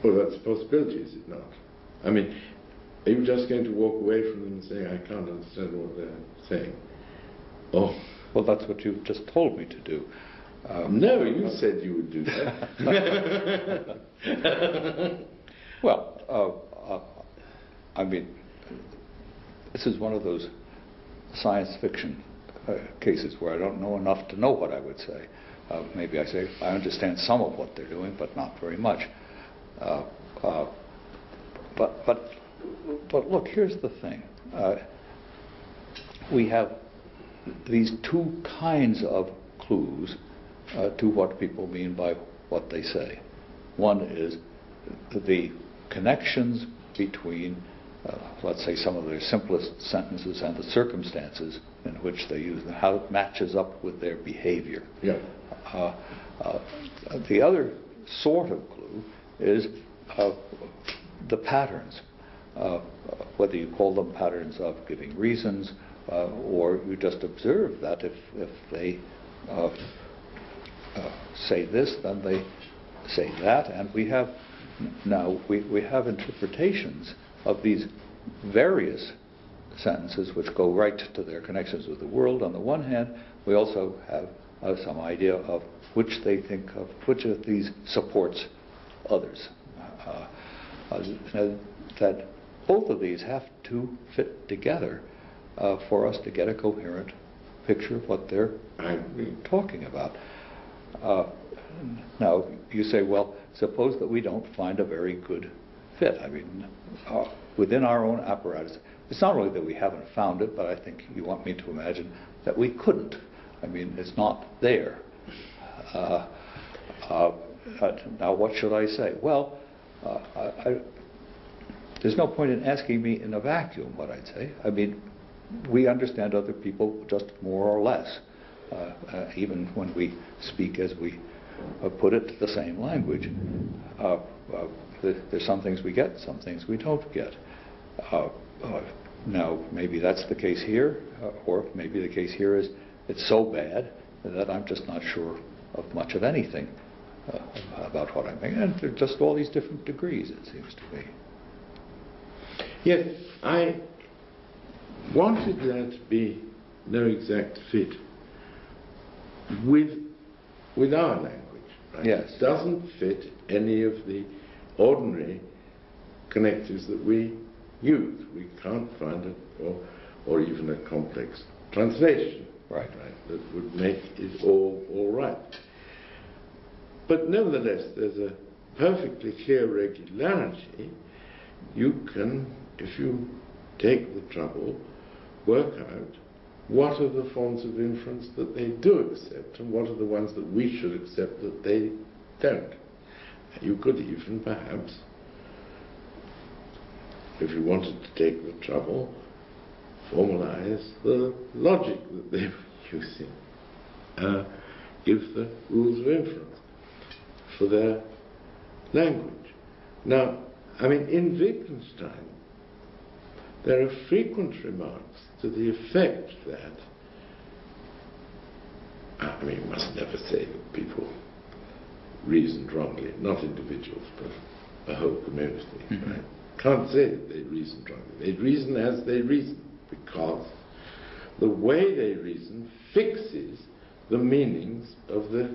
Well, that's a possibility, is it not? I mean, are you just going to walk away from them and say, I can't understand what they're saying? Oh. Well, that's what you've just told me to do. No, you said you would do that. Well, I mean, this is one of those science fiction cases where I don't know enough to know what I would say. Maybe I say, I understand some of what they're doing, but not very much. But look, here's the thing. We have these two kinds of clues to what people mean by what they say. One is the connections between, let's say, some of their simplest sentences and the circumstances in which they use them, how it matches up with their behavior. Yeah. The other sort of clue is the patterns, whether you call them patterns of giving reasons, or you just observe that if they say this, then they say that, and we have now we have interpretations of these various sentences which go right to their connections with the world. On the one hand, we also have some idea of which they think of, which of these supports others. That both of these have to fit together for us to get a coherent picture of what they're talking about. Now, you say, well, suppose that we don't find a very good fit. I mean, within our own apparatus, it's not really that we haven't found it, but I think you want me to imagine that we couldn't. I mean, it's not there. Now, what should I say? Well, there's no point in asking me in a vacuum what I'd say. I mean, we understand other people just more or less, even when we speak as we put it the same language. There's some things we get, some things we don't get. Now, maybe that's the case here, or maybe the case here is it's so bad that I'm just not sure of much of anything about what I'm making. And there are just all these different degrees, it seems to me. Yes, I wanted there to be no exact fit with our language. Right? Yes. It doesn't fit any of the ordinary connectives that we use. We can't find it, or even a complex translation, right, that would make it all right. But nevertheless, there's a perfectly clear regularity. You can, if you take the trouble, work out what are the forms of inference that they do accept and what are the ones that we should accept that they don't. You could even perhaps, if you wanted to take the trouble, formalize the logic that they were using, give the rules of inference for their language. Now, I mean, in Wittgenstein, there are frequent remarks to the effect that, I mean, you must never say that people reasoned wrongly, not individuals, but a whole community, right? Can't say that they reasoned wrongly. They reason as they reason, because the way they reason fixes the meanings of the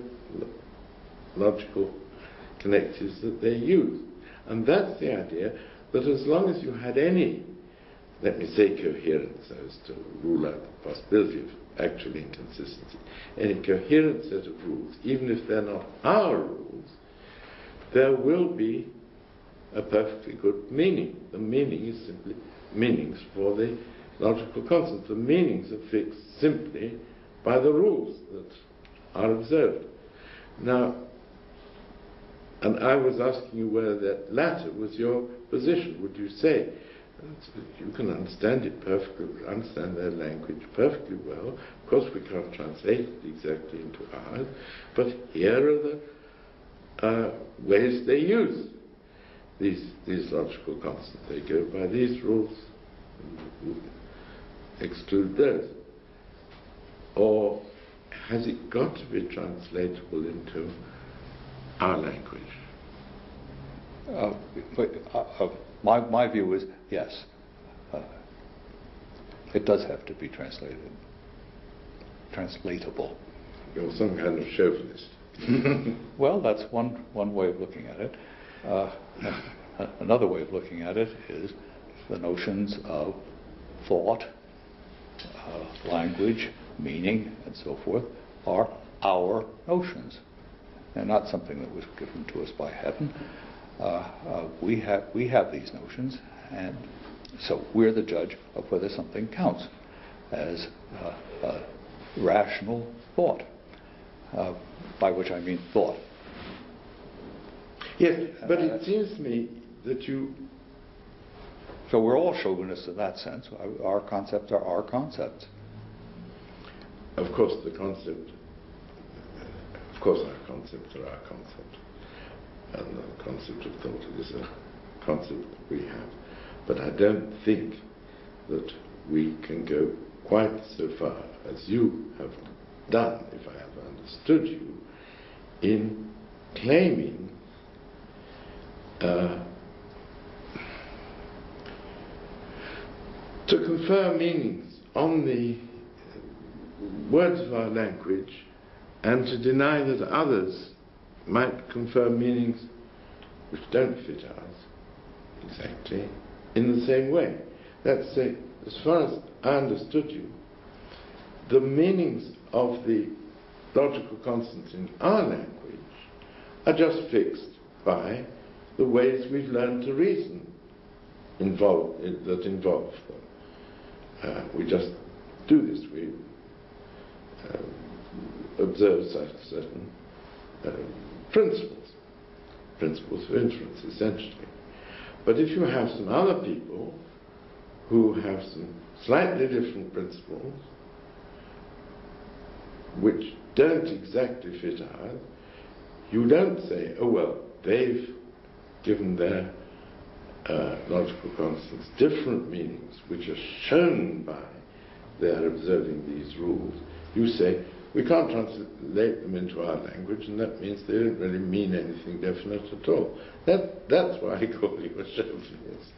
logical connectives that they use. And that's the idea that as long as you had any, let me say coherence, so as to rule out the possibility of actual inconsistency, any coherent set of rules, even if they're not our rules, there will be a perfectly good meaning. The meaning is simply meanings for the logical constants. The meanings are fixed simply by the rules that are observed. Now, and I was asking you whether that latter was your position. Would you say you can understand it perfectly, understand their language perfectly well? Of course, we can't translate it exactly into ours, but here are the ways they use these logical constants. They go by these rules, exclude those. Or has it got to be translatable into our language? My view is yes. It does have to be translatable. You're some kind of chauvinist. Well, that's one way of looking at it. Another way of looking at it is the notions of thought, language, meaning, and so forth are our notions. They're not something that was given to us by heaven. We have these notions, and so we're the judge of whether something counts as rational thought, by which I mean thought. Yes, but it seems to me that you... So we're all chauvinists in that sense. Our concepts are our concepts. Of course, our concepts are our concepts. And the concept of thought is a concept that we have. But I don't think that we can go quite so far as you have done, if I have understood you, in claiming to confer meanings on the words of our language and to deny that others might confer meanings which don't fit ours exactly in the same way. That's say, as far as I understood you, the meanings of the logical constants in our language are just fixed by the ways we've learned to reason that involve them. We just do this. We observe certain principles of inference, essentially. But if you have some other people who have some slightly different principles, which don't exactly fit ours, you don't say, oh well, they've given their logical constants different meanings, which are shown by their observing these rules. You say, we can't translate them into our language, and that means they don't really mean anything definite at all. That's why I call you a chauvinist.